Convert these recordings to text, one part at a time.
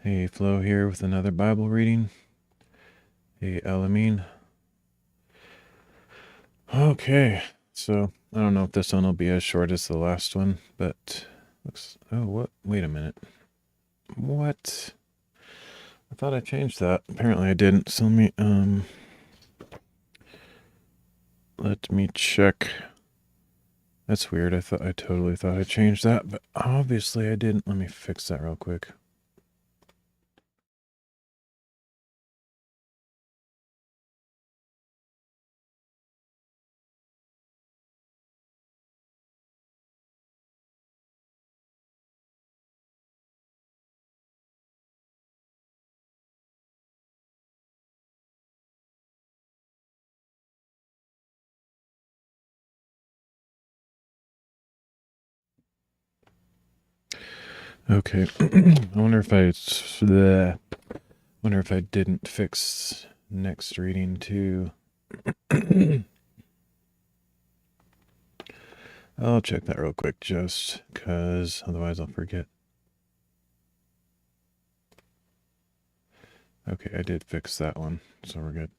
Hey, Flo here with another Bible reading. Hey, Elamine. Okay, so I don't know if this one will be as short as the last one, but looks. Oh, what? Wait a minute. What? I thought I changed that. Apparently I didn't. So let me check. That's weird. I totally thought I changed that, but obviously I didn't. Let me fix that real quick. Okay. I wonder if I didn't fix next reading too. I'll check that real quick just because otherwise I'll forget. Okay, I did fix that one, so we're good.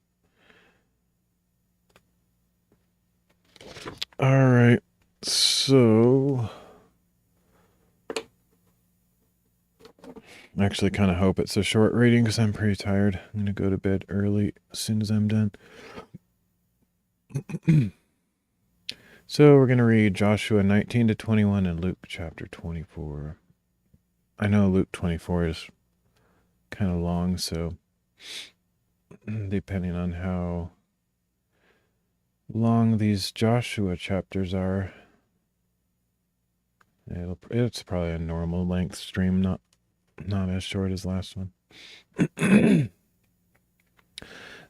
All right, so I actually kind of hope it's a short reading because I'm pretty tired. I'm going to go to bed early as soon as I'm done. So we're going to read Joshua 19 to 21 and Luke chapter 24. I know Luke 24 is kind of long, so depending on how long these Joshua chapters are, it's probably a normal length stream, not as short as last one.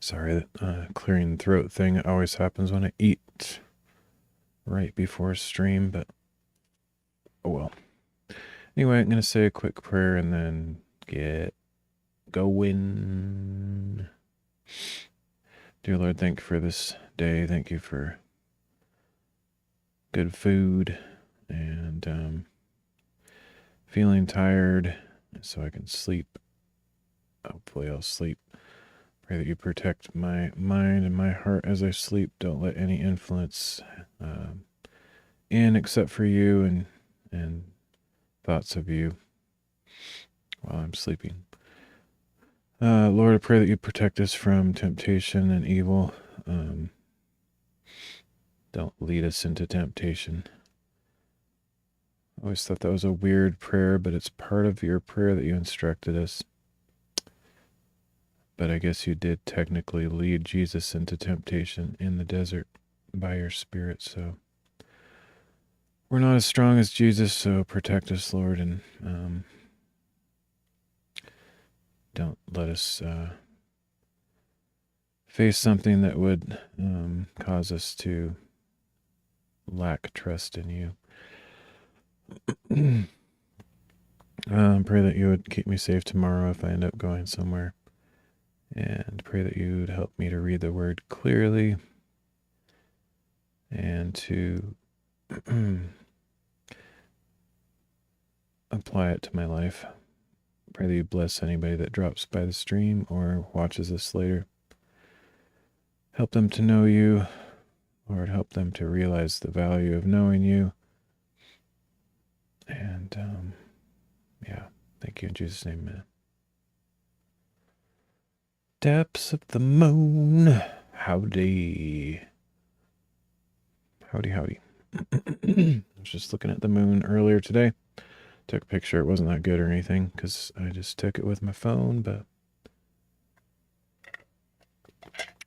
Sorry, that clearing throat thing always happens when I eat right before stream, but oh well. Anyway, I'm going to say a quick prayer and then get going. Dear Lord, thank you for this day. Thank you for good food and feeling tired so I can sleep. Hopefully I'll sleep. Pray that you protect my mind and my heart as I sleep. Don't let any influence in except for you and thoughts of you while I'm sleeping. Lord, I pray that you protect us from temptation and evil. Don't lead us into temptation. I always thought that was a weird prayer, but it's part of your prayer that you instructed us. But I guess you did technically lead Jesus into temptation in the desert by your Spirit, so we're not as strong as Jesus, so protect us, Lord, and don't let us face something that would cause us to lack trust in you. Pray that you would keep me safe tomorrow if I end up going somewhere. And pray that you would help me to read the word clearly and to apply it to my life. Pray that you bless anybody that drops by the stream or watches this later. Help them to know you. Lord, help them to realize the value of knowing you. And yeah, thank you in Jesus' name, man. Depths of the moon. Howdy. Howdy. I was just looking at the moon earlier today. Took a picture. It wasn't that good or anything because I just took it with my phone, but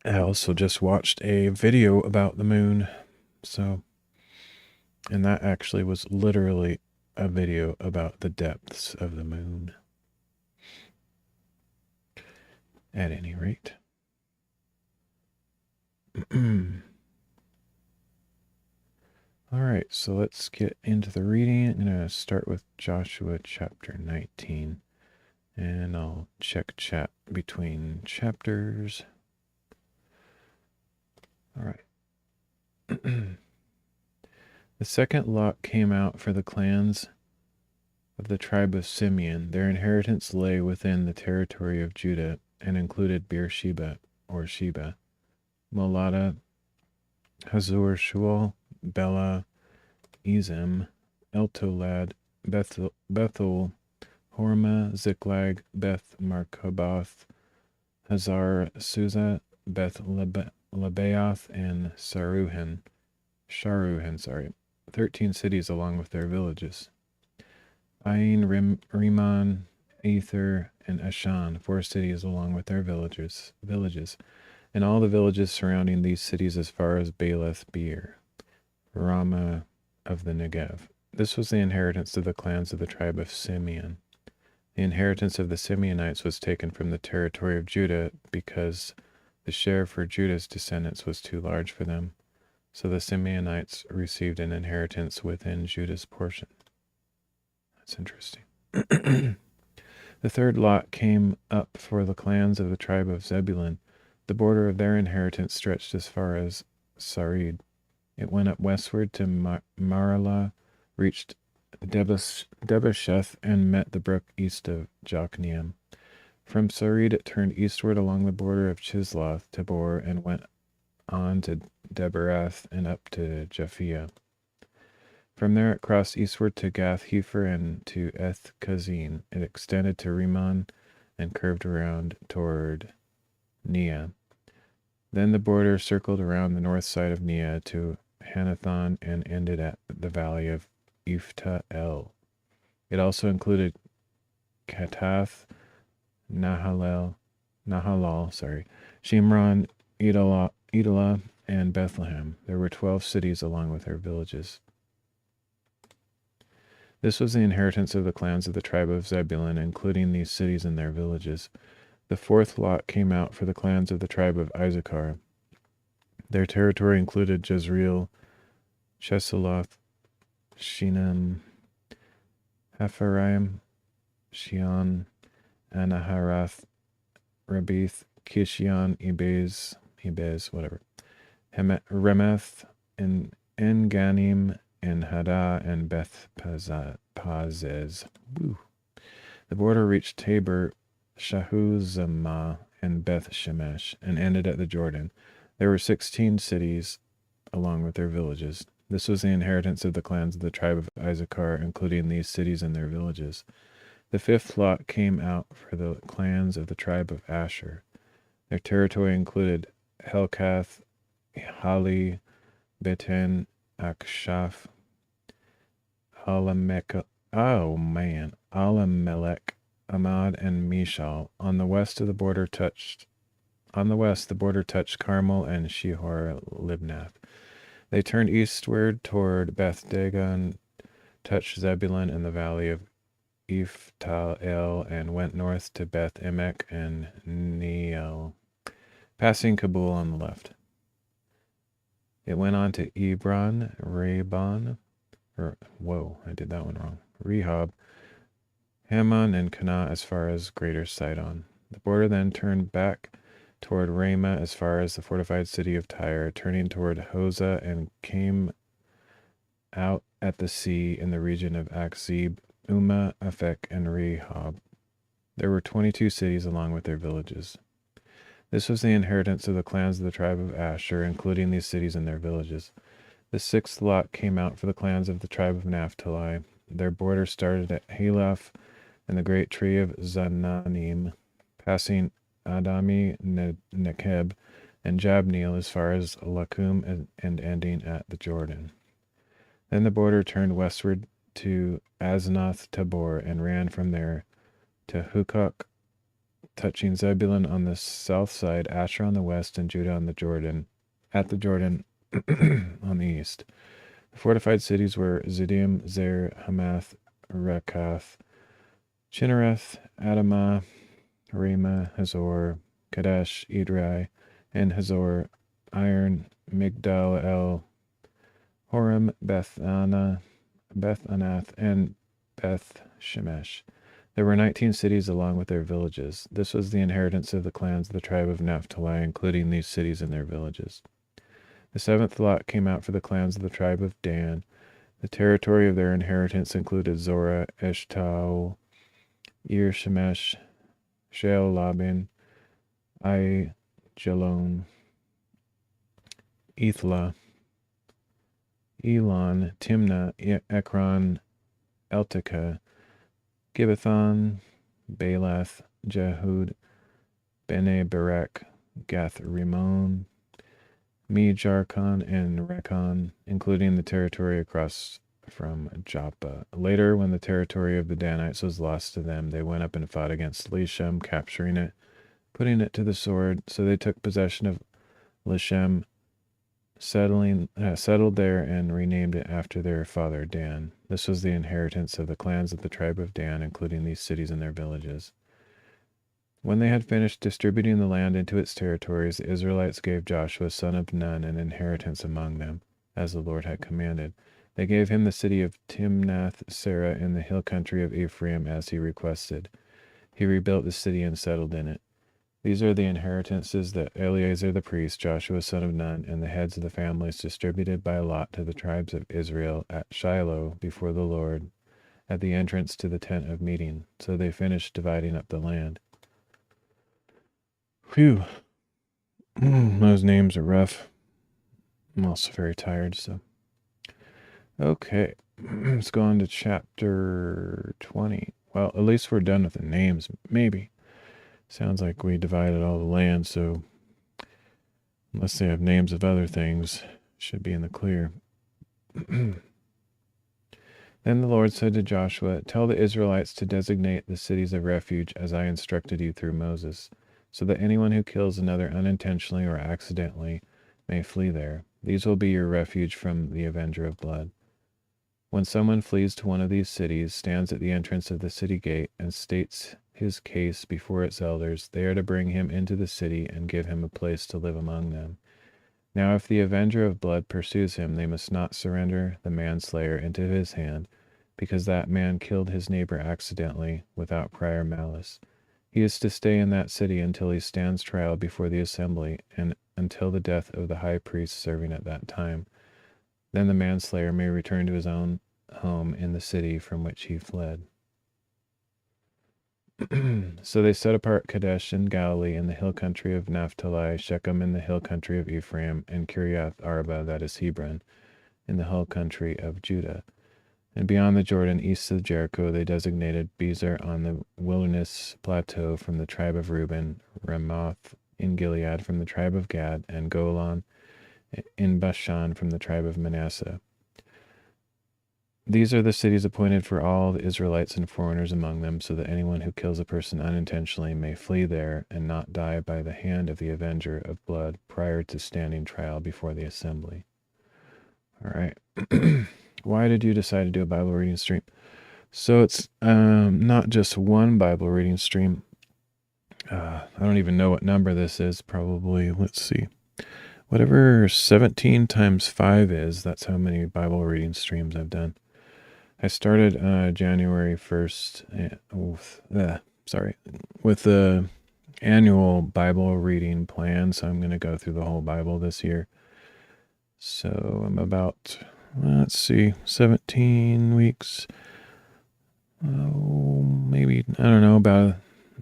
I also just watched a video about the moon. So, and that actually was literally a video about the depths of the moon. At any rate. All right, so let's get into the reading. I'm going to start with Joshua chapter 19, and I'll check chat between chapters. All right. The second lot came out for the clans of the tribe of Simeon. Their inheritance lay within the territory of Judah and included Beersheba, or Sheba, Molada, Hazor Shual, Bela, Ezem, Eltolad, Bethel, Hormah, Ziklag, Beth Markaboth, Hazar Susa, Beth Lebaoth, and Sharuhen, 13 cities along with their villages. Ain, Rimmon, Ether, and Ashan, 4 cities along with their villages, and all the villages surrounding these cities as far as Baalath Beer, Ramah of the Negev. This was the inheritance of the clans of the tribe of Simeon. The inheritance of the Simeonites was taken from the territory of Judah because the share for Judah's descendants was too large for them. So the Simeonites received an inheritance within Judah's portion. That's interesting. The third lot came up for the clans of the tribe of Zebulun. The border of their inheritance stretched as far as Sarid. It went up westward to Maralah, reached Debasheth, and met the brook east of Jokneam. From Sarid it turned eastward along the border of Chisloth, Tabor, and went on to Deberath and up to Japhia. From there it crossed eastward to Gath-Hepher and to Eth-Kazin. It extended to Rimmon and curved around toward Neah. Then the border circled around the north side of Neah to Hanathon and ended at the valley of Iftah-El. It also included Katath, Nahalal, Shimron, Edalah, and Bethlehem. There were 12 cities along with their villages. This was the inheritance of the clans of the tribe of Zebulun, including these cities and their villages. The fourth lot came out for the clans of the tribe of Issachar. Their territory included Jezreel, Chesulloth, Shinam, Hapharaim, Shion, Anaharath, Rabith, Kishion, Ebez, Remeth, and En-Ganim, and Hadah, and Beth Pazez. The border reached Tabor, Shahuzamah, and Beth Shemesh, and ended at the Jordan. There were 16 cities along with their villages. This was the inheritance of the clans of the tribe of Issachar, including these cities and their villages. The fifth lot came out for the clans of the tribe of Asher. Their territory included Helkath, Hali, Beten, Akshaph, Alamelech, Amad, and Mishal. On the west, the border touched Carmel and Shihor Libnath. They turned eastward toward Beth Dagon, touched Zebulun in the valley of Iftah-El, and went north to Beth Emek and Neiel, passing Kabul on the left. It went on to Ebron, Rehob, Hammon, and Kanah as far as Greater Sidon. The border then turned back toward Ramah as far as the fortified city of Tyre, turning toward Hosah, and came out at the sea in the region of Akzib, Ummah, Aphek, and Rehob. There were 22 cities along with their villages. This was the inheritance of the clans of the tribe of Asher, including these cities and their villages. The sixth lot came out for the clans of the tribe of Naphtali. Their border started at Halaph and the great tree of Zananim, passing Adami, Nekeb, and Jabneel as far as Lakum, and ending at the Jordan. Then the border turned westward to Aznoth Tabor and ran from there to Hukok, touching Zebulun on the south side, Asher on the west, and Judah on the Jordan, at the Jordan on the east. The fortified cities were Ziddim, Zer, Hamath, Rekath, Chinnereth, Adamah, Ramah, Hazor, Kadesh, Edrei, and Hazor, Iron, Migdal El, Horem, Beth Anath, and Beth Shemesh. There were 19 cities along with their villages. This was the inheritance of the clans of the tribe of Naphtali, including these cities and their villages. The seventh lot came out for the clans of the tribe of Dan. The territory of their inheritance included Zorah, Eshtaol, Ir Shemesh, Sheol-Labin, Aijalon, Ethla, Elon, Timnah, Ekron, Eltekeh, Gibbethon, Baalath, Jehud, Bene Berak, Gath Rimmon, Mejarkon, and Rekon, including the territory across from Joppa. Later, when the territory of the Danites was lost to them, they went up and fought against Leshem, capturing it, putting it to the sword. So they took possession of Leshem, settled there, and renamed it after their father Dan. This was the inheritance of the clans of the tribe of Dan, including these cities and their villages. When they had finished distributing the land into its territories, the Israelites gave Joshua son of Nun an inheritance among them, as the Lord had commanded. They gave him the city of Timnath-Serah in the hill country of Ephraim, as he requested. He rebuilt the city and settled in it. These are the inheritances that Eleazar the priest, Joshua son of Nun, and the heads of the families distributed by lot to the tribes of Israel at Shiloh before the Lord, at the entrance to the tent of meeting. So they finished dividing up the land. Phew. Those names are rough. I'm also very tired, so. Okay. Let's go on to chapter 20. Well, at least we're done with the names, maybe. Sounds like we divided all the land, so unless they have names of other things, should be in the clear. Then the Lord said to Joshua, "Tell the Israelites to designate the cities of refuge as I instructed you through Moses, so that anyone who kills another unintentionally or accidentally may flee there. These will be your refuge from the avenger of blood. When someone flees to one of these cities, stands at the entrance of the city gate, and states his case before its elders, they are to bring him into the city and give him a place to live among them. Now if the avenger of blood pursues him, they must not surrender the manslayer into his hand, because that man killed his neighbor accidentally, without prior malice. He is to stay in that city until he stands trial before the assembly, and until the death of the high priest serving at that time. Then the manslayer may return to his own home in the city from which he fled." So they set apart Kadesh in Galilee in the hill country of Naphtali, Shechem in the hill country of Ephraim, and Kiriath Arba, that is Hebron, in the hill country of Judah. And beyond the Jordan, east of Jericho, they designated Bezer on the wilderness plateau from the tribe of Reuben, Ramoth in Gilead from the tribe of Gad, and Golan in Bashan from the tribe of Manasseh. These are the cities appointed for all the Israelites and foreigners among them, so that anyone who kills a person unintentionally may flee there and not die by the hand of the avenger of blood prior to standing trial before the assembly. All right. Why did you decide to do a Bible reading stream? So it's not just one Bible reading stream. I don't even know what number this is. Probably, let's see. Whatever 17 times 5 is, that's how many Bible reading streams I've done. I started January 1st with the annual Bible reading plan, so I'm going to go through the whole Bible this year. So I'm about, 17 weeks. Maybe, I don't know,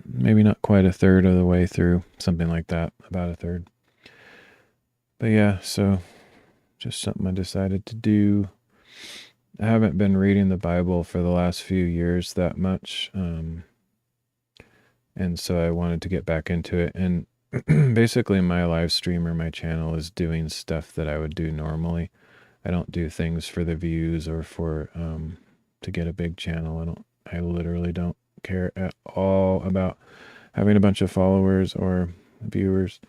maybe not quite a third of the way through, something like that, about a third. But yeah, so just something I decided to do. I haven't been reading the Bible for the last few years that much, and so I wanted to get back into it. And basically my live stream or my channel is doing stuff that I would do normally. I don't do things for the views or for to get a big channel. I literally don't care at all about having a bunch of followers or viewers.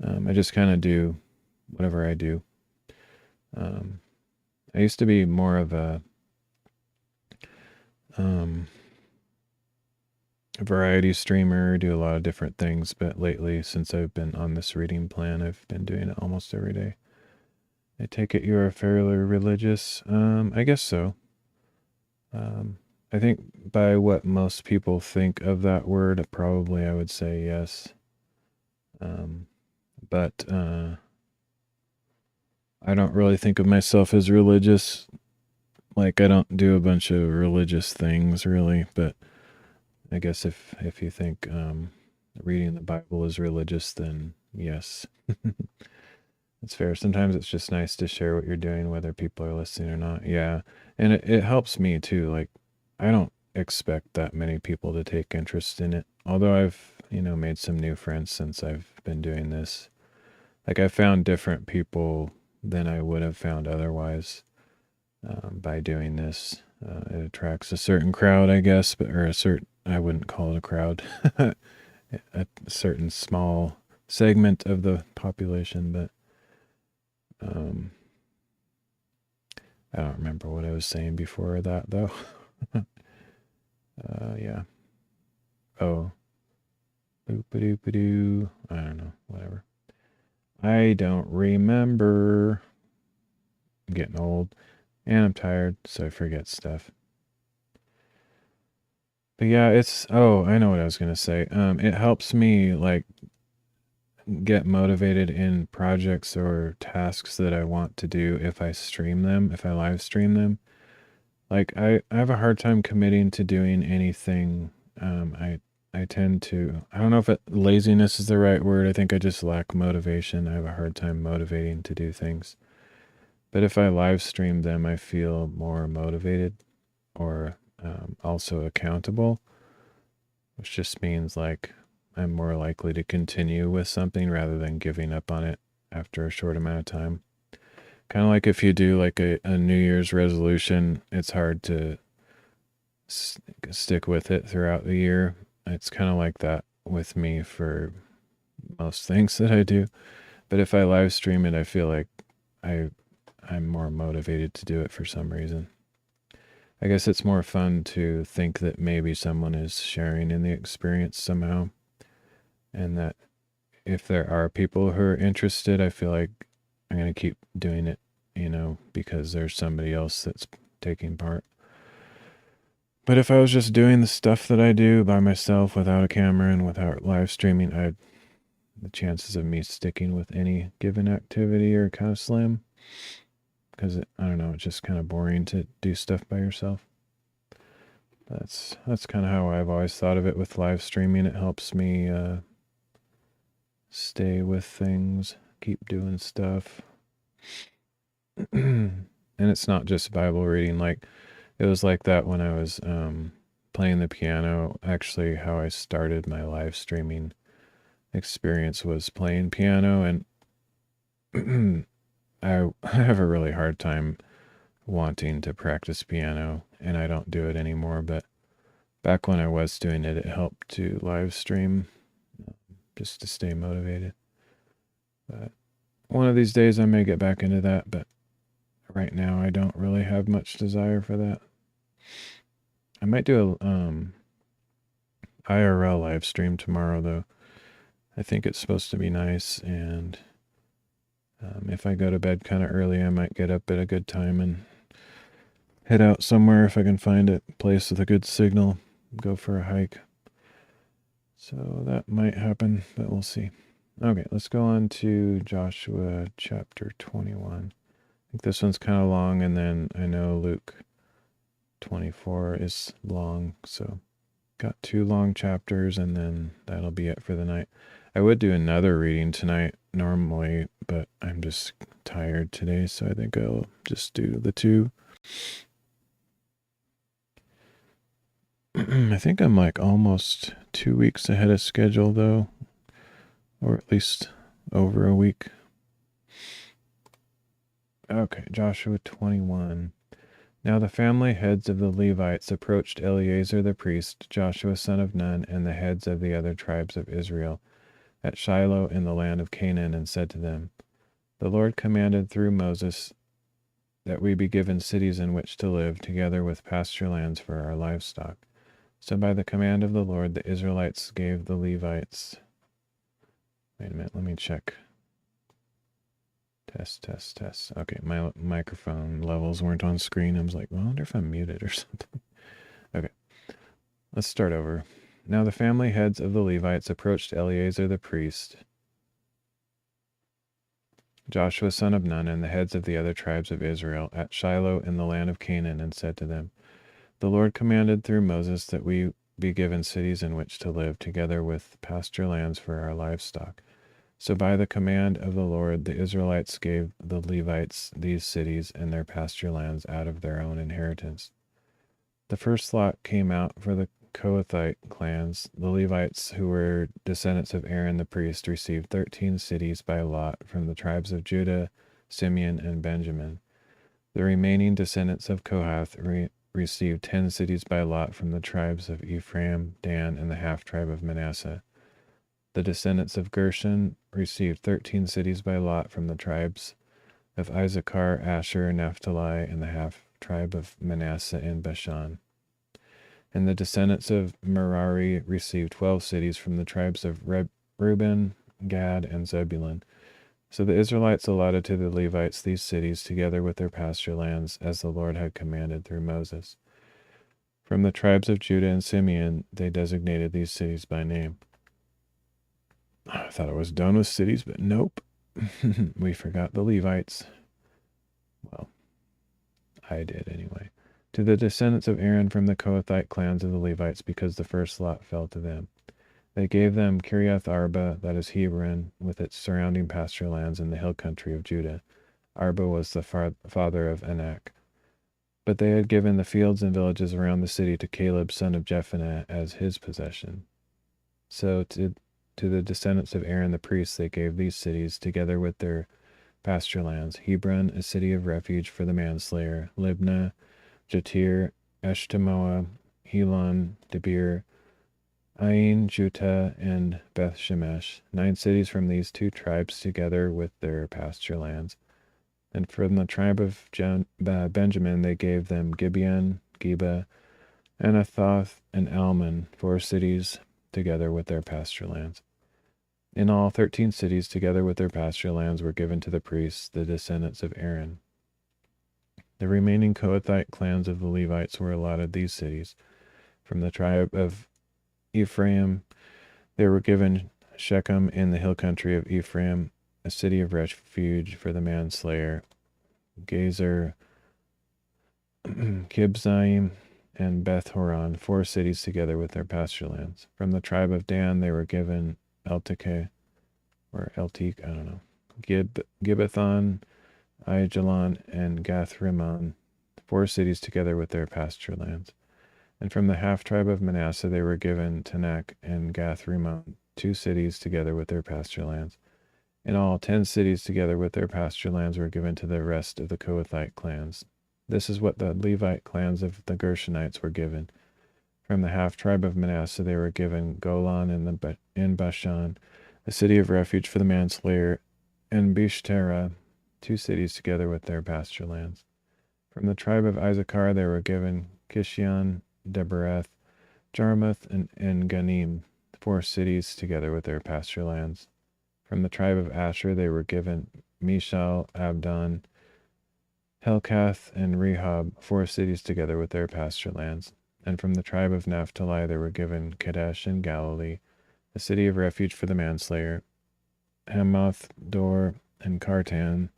I just kind of do whatever I do. I used to be more of a variety streamer, do a lot of different things, but lately, since I've been on this reading plan, I've been doing it almost every day. I take it you're fairly religious? I guess so. I think by what most people think of that word, probably I would say yes. But I don't really think of myself as religious. Like, I don't do a bunch of religious things really, but I guess if you think reading the Bible is religious, then yes. It's fair. Sometimes it's just nice to share what you're doing, whether people are listening or not. Yeah. And it helps me too. Like, I don't expect that many people to take interest in it. Although I've, made some new friends since I've been doing this. Like, I found different people than I would have found otherwise by doing this. It attracts a certain crowd, I guess, I wouldn't call it a crowd, a certain small segment of the population, but I don't remember what I was saying before that, though. Yeah. Oh. Boop-a-doop-a-doo. I don't know. Whatever. I don't remember. I'm getting old. And I'm tired, so I forget stuff. But yeah, I know what I was going to say. It helps me, like, get motivated in projects or tasks that I want to do if I live stream them. Like, I have a hard time committing to doing anything. I tend to, I don't know if laziness is the right word. I think I just lack motivation. I have a hard time motivating to do things. But if I live stream them, I feel more motivated or also accountable, which just means like I'm more likely to continue with something rather than giving up on it after a short amount of time. Kind of like if you do like a New Year's resolution, it's hard to stick with it throughout the year. It's kind of like that with me for most things that I do. But if I live stream it, I feel like I'm more motivated to do it for some reason. I guess it's more fun to think that maybe someone is sharing in the experience somehow. And that if there are people who are interested, I feel like I'm going to keep doing it, because there's somebody else that's taking part. But if I was just doing the stuff that I do by myself without a camera and without live streaming, the chances of me sticking with any given activity are kind of slim. Because I don't know, it's just kind of boring to do stuff by yourself. That's kind of how I've always thought of it with live streaming. It helps me stay with things, keep doing stuff. And it's not just Bible reading. Like, it was like that when I was playing the piano. Actually, how I started my live streaming experience was playing piano, and I have a really hard time wanting to practice piano, and I don't do it anymore. But back when I was doing it, it helped to live stream just to stay motivated. But one of these days I may get back into that, but right now I don't really have much desire for that. I might do a IRL live stream tomorrow, though. I think it's supposed to be nice, and if I go to bed kind of early, I might get up at a good time and head out somewhere if I can find a place with a good signal, go for a hike. So that might happen, but we'll see. Okay, let's go on to Joshua chapter 21. I think this one's kind of long, and then I know Luke 24 is long, so got 2 long chapters, and then that'll be it for the night. I would do another reading tonight normally, but I'm just tired today, so I think I'll just do the 2. I think I'm like almost 2 weeks ahead of schedule, though, or at least over a week. Okay, Joshua 21. Now the family heads of the Levites approached Eleazar the priest, Joshua son of Nun, and the heads of the other tribes of Israel at Shiloh in the land of Canaan, and said to them, The Lord commanded through Moses that we be given cities in which to live, together with pasture lands for our livestock. So by the command of the Lord, the Israelites gave the Levites... Wait a minute, let me check. Test. Okay, my microphone levels weren't on screen. I was like, well, I wonder if I'm muted or something. Okay, let's start over. Now the family heads of the Levites approached Eleazar the priest. Joshua son of Nun and the heads of the other tribes of Israel at Shiloh in the land of Canaan, and said to them, The Lord commanded through Moses that we be given cities in which to live, together with pasture lands for our livestock. So by the command of the Lord, the Israelites gave the Levites these cities and their pasture lands out of their own inheritance. The first lot came out for the Kohathite clans. The Levites, who were descendants of Aaron the priest, received 13 cities by lot from the tribes of Judah, Simeon, and Benjamin. The remaining descendants of Kohath received 10 cities by lot from the tribes of Ephraim, Dan, and the half-tribe of Manasseh. The descendants of Gershon received 13 cities by lot from the tribes of Issachar, Asher, Naphtali, and the half-tribe of Manasseh in Bashan. And the descendants of Merari received 12 cities from the tribes of Reuben, Gad, and Zebulun. So the Israelites allotted to the Levites these cities together with their pasture lands, as the Lord had commanded through Moses. From the tribes of Judah and Simeon, they designated these cities by name. I thought I was done with cities, but nope. We forgot the Levites. Well, I did anyway. To the descendants of Aaron from the Kohathite clans of the Levites, because the first lot fell to them. They gave them Kiriath Arba, that is Hebron, with its surrounding pasture lands in the hill country of Judah. Arba was the father of Anak. But they had given the fields and villages around the city to Caleb son of Jephunneh as his possession. So to the descendants of Aaron the priest they gave these cities, together with their pasture lands: Hebron, a city of refuge for the manslayer; Libnah, Jatir, Eshtemoa, Helon, Debir, Ain, Juttah, and Beth Shemesh, 9 cities from these 2 tribes, together with their pasture lands. And from the tribe of Benjamin they gave them Gibeon, Geba, Anathoth, and Almon, 4 cities, together with their pasture lands. In all, 13 cities, together with their pasture lands, were given to the priests, the descendants of Aaron. The remaining Kohathite clans of the Levites were allotted these cities. From the tribe of Ephraim, they were given Shechem in the hill country of Ephraim, a city of refuge for the manslayer; Gezer, Kibzaim, and Beth Horon, 4 cities together with their pasture lands. From the tribe of Dan, they were given Eltekeh, or Eltek, I don't know, Gibbethon, Aijalon, and Gath-Rimmon, 4 cities together with their pasture lands. And from the half-tribe of Manasseh they were given Tanakh and Gath-Rimmon, 2 cities together with their pasture lands. In all, 10 cities together with their pasture lands were given to the rest of the Kohathite clans. This is what the Levite clans of the Gershonites were given. From the half-tribe of Manasseh they were given Golan in Bashan, a city of refuge for the manslayer, and Bishtera, 2 cities together with their pasture lands. From the tribe of Issachar they were given Kishion, Debereth, Jarmuth, and En-Ganim, 4 cities together with their pasture lands. From the tribe of Asher they were given Mishal, Abdon, Helkath, and Rehob, 4 cities together with their pasture lands. And from the tribe of Naphtali they were given Kadesh in Galilee, a city of refuge for the manslayer, Hamath, Dor, and Kartan,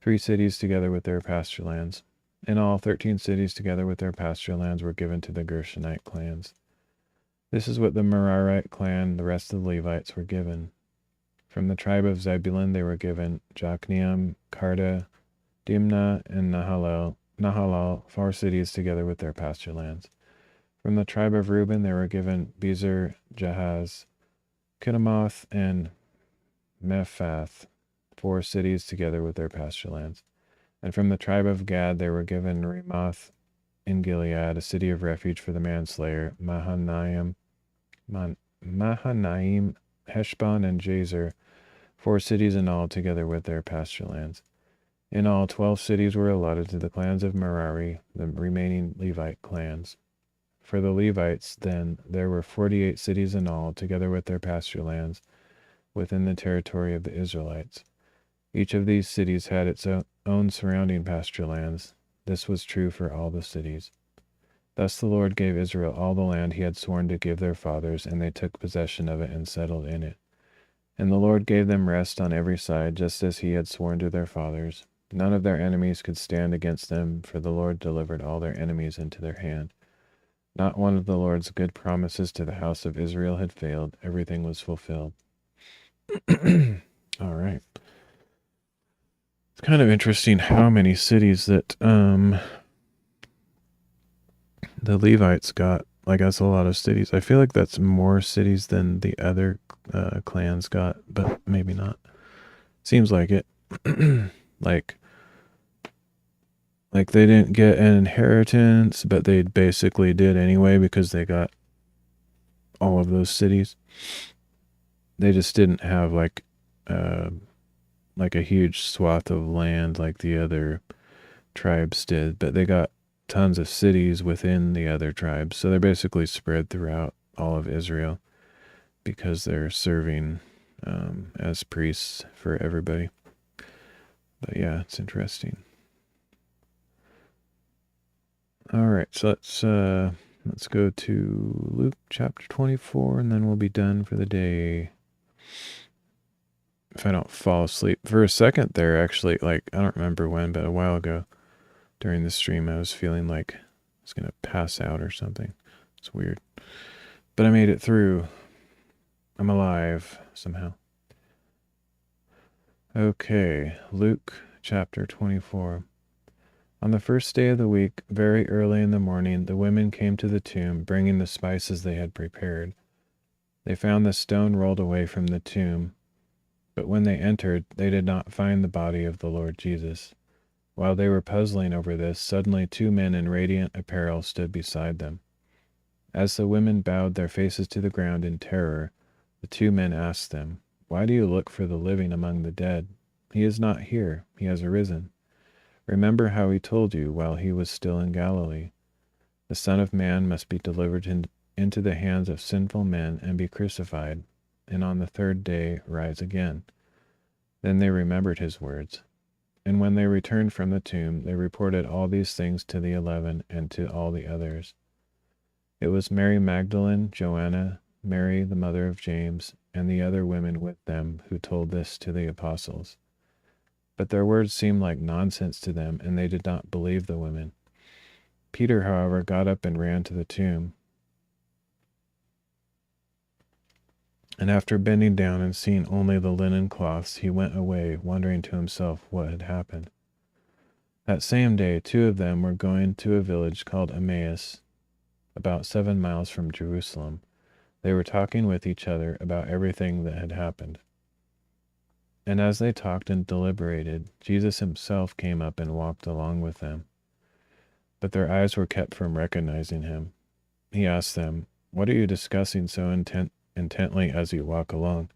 3 cities together with their pasture lands. In all, 13 cities together with their pasture lands were given to the Gershonite clans. This is what the Merarite clan, the rest of the Levites, were given. From the tribe of Zebulun they were given Jokneam, Karta, Dimnah, and Nahalal, 4 cities together with their pasture lands. From the tribe of Reuben they were given Bezer, Jahaz, Kedemoth, and Mephath, 4 cities together with their pasture lands. And from the tribe of Gad they were given Ramoth in Gilead, a city of refuge for the manslayer, Mahanaim, Heshbon, and Jazer, 4 cities in all, together with their pasture lands. In all, 12 cities were allotted to the clans of Merari, the remaining Levite clans. For the Levites, then, there were 48 cities in all, together with their pasture lands, within the territory of the Israelites. Each of these cities had its own surrounding pasture lands. This was true for all the cities. Thus the Lord gave Israel all the land he had sworn to give their fathers, and they took possession of it and settled in it. And the Lord gave them rest on every side, just as he had sworn to their fathers. None of their enemies could stand against them, for the Lord delivered all their enemies into their hand. Not one of the Lord's good promises to the house of Israel had failed. Everything was fulfilled. All right. It's kind of interesting how many cities that the Levites got. Like, that's a lot of cities. I feel like that's more cities than the other clans got, but maybe not. Seems like it. like they didn't get an inheritance, but they basically did anyway because they got all of those cities. They just didn't have like a huge swath of land like the other tribes did, but they got tons of cities within the other tribes. So they're basically spread throughout all of Israel because they're serving as priests for everybody. But yeah, it's interesting. All right, so let's go to Luke chapter 24, and then we'll be done for the day. If I don't fall asleep. For a second there, actually, like, I don't remember when, but a while ago during the stream, I was feeling like I was going to pass out or something. It's weird. But I made it through. I'm alive somehow. Okay, Luke chapter 24. On the first day of the week, very early in the morning, the women came to the tomb, bringing the spices they had prepared. They found the stone rolled away from the tomb, but when they entered, they did not find the body of the Lord Jesus. While they were puzzling over this, suddenly 2 men in radiant apparel stood beside them. As the women bowed their faces to the ground in terror, the 2 men asked them, "Why do you look for the living among the dead? He is not here, he has arisen. Remember how he told you while he was still in Galilee. The Son of Man must be delivered into the hands of sinful men and be crucified, and on the 3rd day rise again." Then they remembered his words. And when they returned from the tomb, they reported all these things to the 11 and to all the others. It was Mary Magdalene, Joanna, Mary the mother of James, and the other women with them who told this to the apostles. But their words seemed like nonsense to them, and they did not believe the women. Peter, however, got up and ran to the tomb. And after bending down and seeing only the linen cloths, he went away, wondering to himself what had happened. That same day, 2 of them were going to a village called Emmaus, about 7 miles from Jerusalem. They were talking with each other about everything that had happened. And as they talked and deliberated, Jesus himself came up and walked along with them. But their eyes were kept from recognizing him. He asked them, "What are you discussing so intently as you walk along?"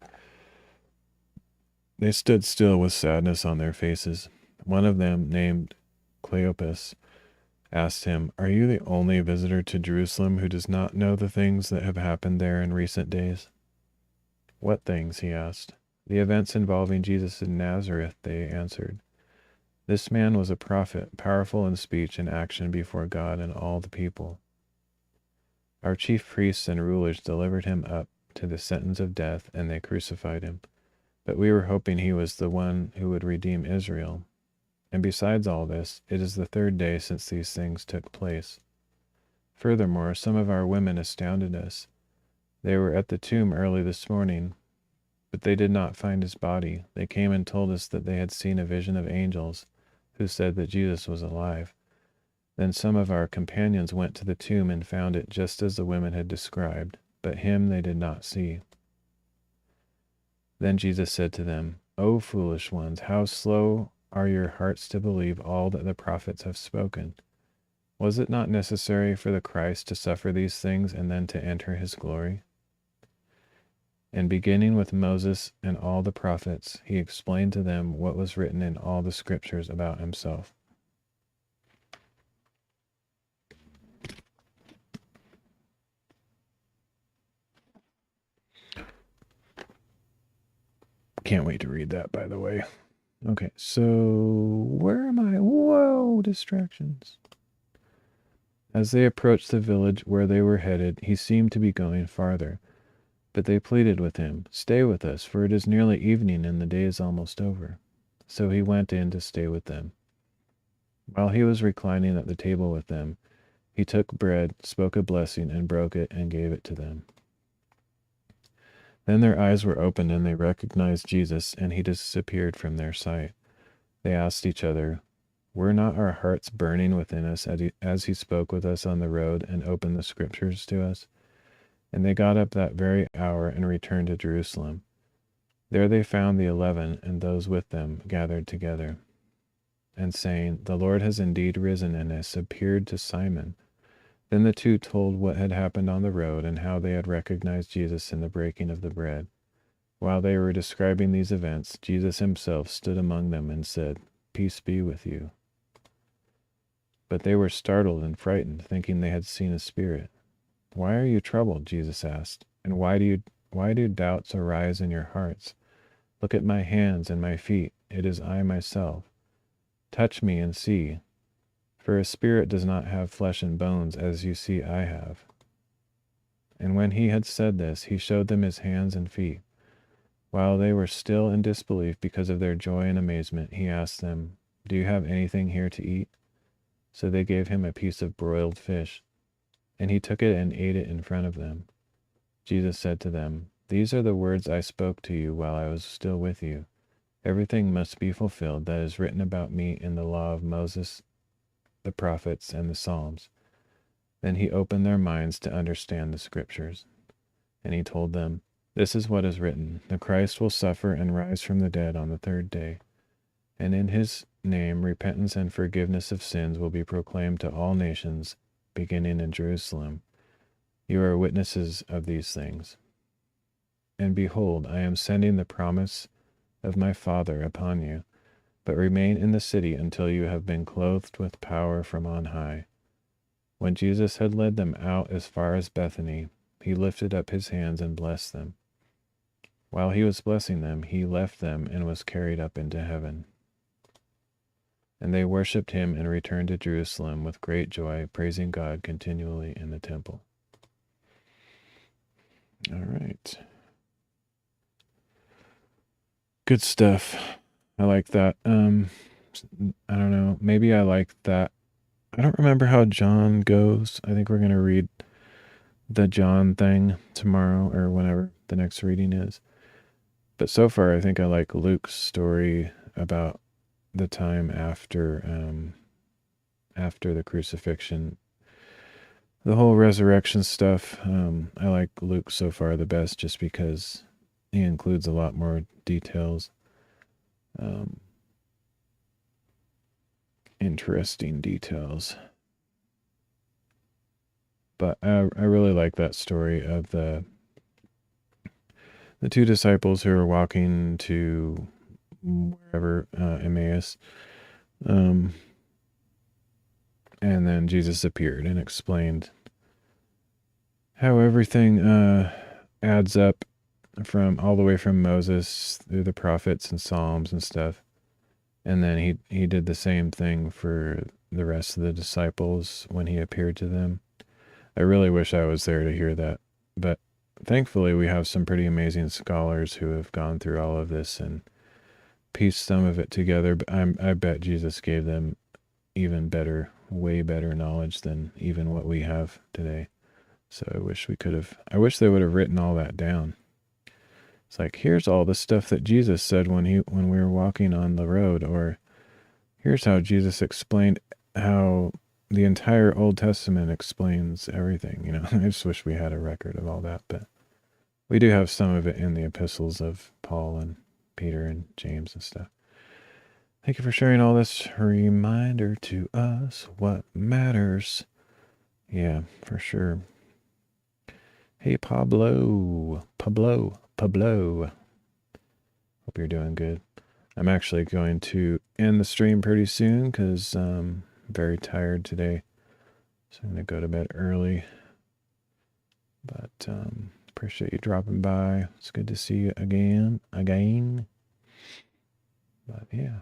They stood still with sadness on their faces. One of them, named Cleopas, asked him, "Are you the only visitor to Jerusalem who does not know the things that have happened there in recent days?" "What things?" he asked. "The events involving Jesus in Nazareth," they answered. "This man was a prophet, powerful in speech and action before God and all the people. Our chief priests and rulers delivered him up to the sentence of death, and they crucified him. But we were hoping he was the one who would redeem Israel. And besides all this, it is the 3rd day since these things took place. Furthermore, some of our women astounded us. They were at the tomb early this morning, but they did not find his body. They came and told us that they had seen a vision of angels who said that Jesus was alive. Then some of our companions went to the tomb and found it just as the women had described, but him they did not see." Then Jesus said to them, "O foolish ones, how slow are your hearts to believe all that the prophets have spoken? Was it not necessary for the Christ to suffer these things and then to enter his glory?" And beginning with Moses and all the prophets, he explained to them what was written in all the scriptures about himself. Can't wait to read that, by the way. Okay, so where am I? Whoa, distractions. As they approached the village where they were headed, he seemed to be going farther. But they pleaded with him, "Stay with us, for it is nearly evening and the day is almost over." So he went in to stay with them. While he was reclining at the table with them, he took bread, spoke a blessing, and broke it and gave it to them. Then their eyes were opened and they recognized Jesus, and he disappeared from their sight. They asked each other, "Were not our hearts burning within us as he spoke with us on the road and opened the scriptures to us?" And they got up that very hour and returned to Jerusalem. There they found the 11 and those with them gathered together, and saying, "The Lord has indeed risen and has appeared to Simon." Then the two told what had happened on the road and how they had recognized Jesus in the breaking of the bread. While they were describing these events, Jesus himself stood among them and said, "Peace be with you." But they were startled and frightened, thinking they had seen a spirit. "Why are you troubled?" Jesus asked, "and why do doubts arise in your hearts? Look at my hands and my feet. It is I myself. Touch me and see, for a spirit does not have flesh and bones as you see I have." And when he had said this, he showed them his hands and feet. While they were still in disbelief because of their joy and amazement, he asked them, "Do you have anything here to eat?" So they gave him a piece of broiled fish, and he took it and ate it in front of them. Jesus said to them, "These are the words I spoke to you while I was still with you. Everything must be fulfilled that is written about me in the law of Moses, the prophets, and the Psalms." Then he opened their minds to understand the scriptures. And he told them, "This is what is written, the Christ will suffer and rise from the dead on the third day. And in his name repentance and forgiveness of sins will be proclaimed to all nations, beginning in Jerusalem. You are witnesses of these things. And behold, I am sending the promise of my Father upon you, but remain in the city until you have been clothed with power from on high." When Jesus had led them out as far as Bethany, he lifted up his hands and blessed them. While he was blessing them, he left them and was carried up into heaven. And they worshipped him and returned to Jerusalem with great joy, praising God continually in the temple. All right. Good stuff. I like that. I don't know. Maybe I like that. I don't remember how John goes. I think we're going to read the John thing tomorrow or whenever the next reading is. But so far, I think I like Luke's story about the time after the crucifixion. The whole resurrection stuff, I like Luke so far the best just because he includes a lot more details. Interesting details. But I really like that story of the two disciples who are walking to wherever, Emmaus. And then Jesus appeared and explained how everything adds up from all the way from Moses through the prophets and Psalms and stuff. And then he did the same thing for the rest of the disciples when he appeared to them. I really wish I was there to hear that. But thankfully, we have some pretty amazing scholars who have gone through all of this and pieced some of it together. But I bet Jesus gave them even better, way better knowledge than even what we have today. So I wish they would have written all that down. It's like, here's all the stuff that Jesus said when we were walking on the road, or here's how Jesus explained how the entire Old Testament explains everything. I just wish we had a record of all that, but we do have some of it in the epistles of Paul and Peter and James and stuff. Thank you for sharing all this. Reminder to us what matters. Yeah, for sure. Hey, Pablo. Hope you're doing good. I'm actually going to end the stream pretty soon because I'm very tired today. So I'm going to go to bed early. But appreciate you dropping by. It's good to see you again. But yeah.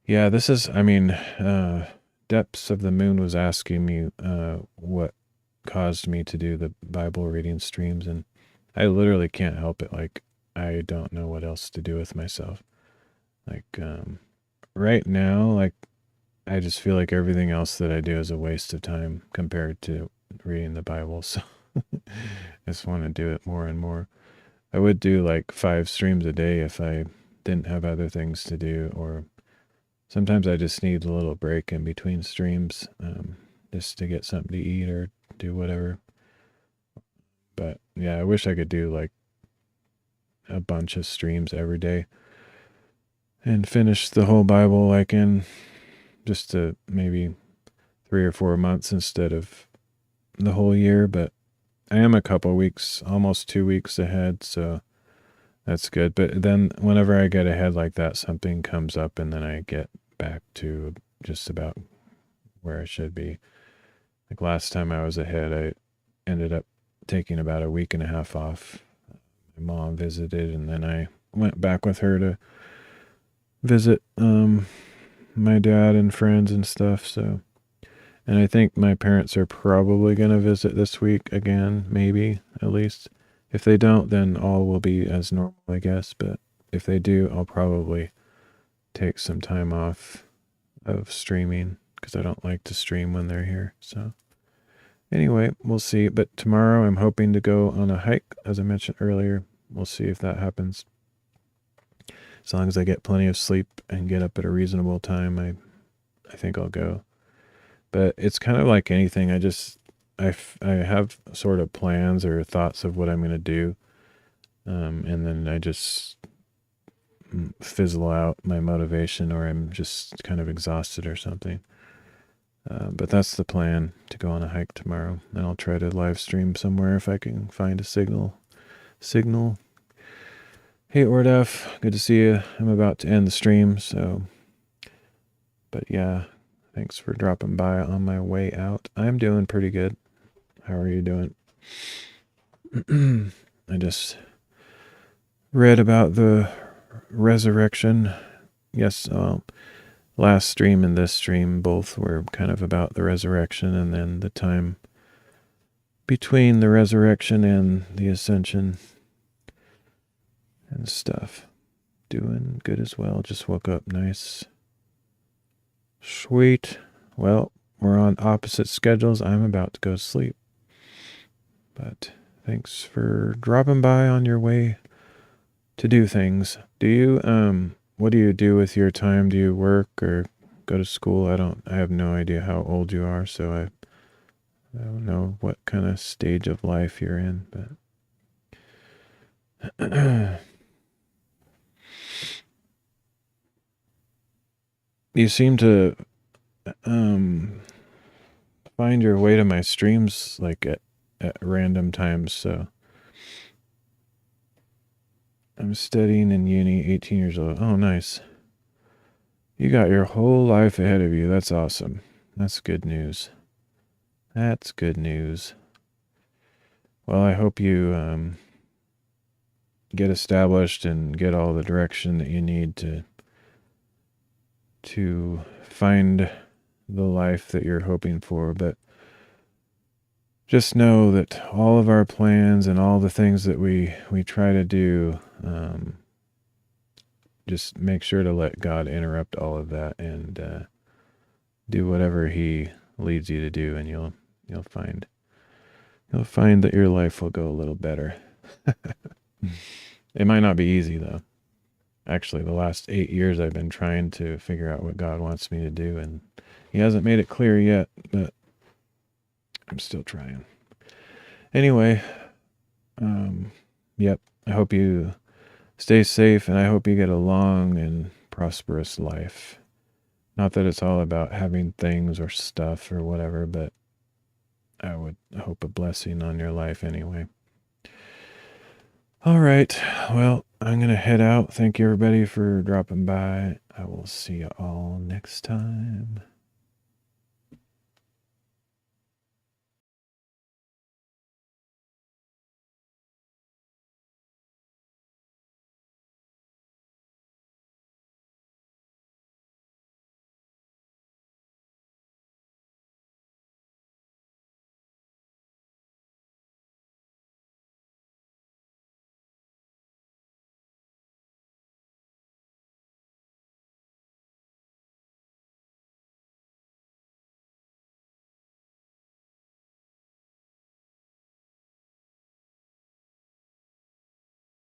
Yeah, Depths of the Moon was asking me what caused me to do the Bible reading streams, and I literally can't help it. Like, I don't know what else to do with myself. Like, right now, like, I just feel like everything else that I do is a waste of time compared to reading the Bible. So I just want to do it more and more. I would do like 5 streams a day if I didn't have other things to do, or sometimes I just need a little break in between streams, just to get something to eat or do whatever. But yeah, I wish I could do like a bunch of streams every day and finish the whole Bible like in just maybe 3 or 4 months instead of the whole year. But I am a couple weeks, almost 2 weeks ahead, so that's good. But then whenever I get ahead like that, something comes up and then I get back to just about where I should be. Like last time I was ahead, I ended up taking about a week and a half off. My mom visited, and then I went back with her to visit my dad and friends and stuff. So, and I think my parents are probably going to visit this week again, maybe at least. If they don't, then all will be as normal, I guess. But if they do, I'll probably take some time off of streaming because I don't like to stream when they're here. So anyway, we'll see. But tomorrow I'm hoping to go on a hike, as I mentioned earlier. We'll see if that happens. As long as I get plenty of sleep and get up at a reasonable time, I think I'll go. But it's kind of like anything. I have sort of plans or thoughts of what I'm going to do. And then I just fizzle out my motivation, or I'm just kind of exhausted or something. But that's the plan, to go on a hike tomorrow. And I'll try to live stream somewhere if I can find a signal. Hey, Ordef, good to see you. I'm about to end the stream, so. But yeah, thanks for dropping by on my way out. I'm doing pretty good. How are you doing? I just read about the resurrection. Yes, last stream and this stream both were kind of about the resurrection, and then the time between the resurrection and the ascension and stuff. Doing good as well. Just woke up nice. Sweet. Well, we're on opposite schedules. I'm about to go to sleep. But thanks for dropping by on your way to do things. Do you, what do you do with your time? Do you work or go to school? I have no idea how old you are, so I don't know what kind of stage of life you're in, but you seem to find your way to my streams like at random times. So I'm studying in uni, 18 years old. Oh, nice. You got your whole life ahead of you. That's awesome. That's good news. That's good news. Well, I hope you get established and get all the direction that you need to find the life that you're hoping for. But just know that all of our plans and all the things that we try to do, just make sure to let God interrupt all of that and do whatever He leads you to do, and you'll find that your life will go a little better. It might not be easy though. Actually, the last 8 years I've been trying to figure out what God wants me to do, and He hasn't made it clear yet, but I'm still trying. Anyway, yep, I hope you stay safe, and I hope you get a long and prosperous life. Not that it's all about having things or stuff or whatever, but I would hope a blessing on your life anyway. All right, well, I'm going to head out. Thank you, everybody, for dropping by. I will see you all next time.